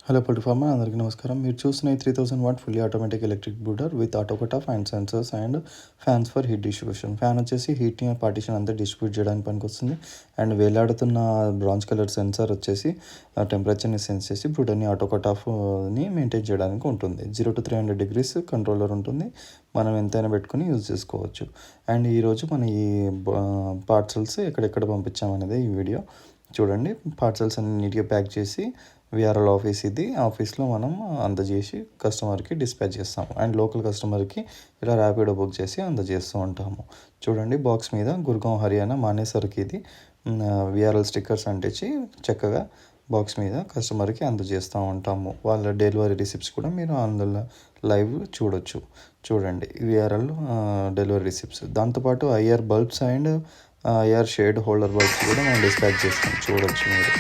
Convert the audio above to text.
Hello పొల్ట్రీ farmer అందరికీ నమస్కారం. మీరు చూస్తున్న ఈ 3000 what fully automatic electric brooder with auto cut off and sensors and fans for heat distribution. Fan వచ్చేసి హీట్ని partition అంతా డిస్ట్రిబ్యూట్ చేయడానికి పనికొస్తుంది. అండ్ వేలాడుతున్న బ్రాంజ్ కలర్ సెన్సార్ వచ్చేసి టెంపరేచర్ని సెన్స్ చేసి బ్రూడర్ని ఆటో కట్ ఆఫ్ని మెయింటైన్ చేయడానికి ఉంటుంది. 0 to 300 degrees కంట్రోలర్ ఉంటుంది. మనం ఎంతైనా పెట్టుకుని యూజ్ చేసుకోవచ్చు. అండ్ ఈరోజు మన ఈ పార్సల్స్ ఎక్కడెక్కడ పంపించామనేది ఈ వీడియో చూడండి. పార్సల్స్ అన్ని నీట్గా ప్యాక్ చేసి విఆర్ఎల్ ఆఫీస్ ఇది ఆఫీస్లో మనం అందజేసి కస్టమర్కి డిస్పాచ్ చేస్తాము. అండ్ లోకల్ కస్టమర్కి ఇలా ర్యాపిడో బుక్ చేసి అందజేస్తూ ఉంటాము. చూడండి, బాక్స్ మీద గుర్గావ్ హర్యానా మానేసరికి ఇది విఆర్ఎల్ స్టిక్కర్స్ అంటించి చక్కగా బాక్స్ మీద కస్టమర్కి అందజేస్తూ ఉంటాము. వాళ్ళ డెలివరీ రిసిప్ట్స్ కూడా మీరు అందులో లైవ్ చూడొచ్చు. చూడండి, విఆర్ఎల్ డెలివరీ రిసిప్ట్స్. దాంతోపాటు IR bulbs and IR shade holder bulbs కూడా మనం డిస్పాచ్ చేస్తాం. చూడొచ్చు మీరు.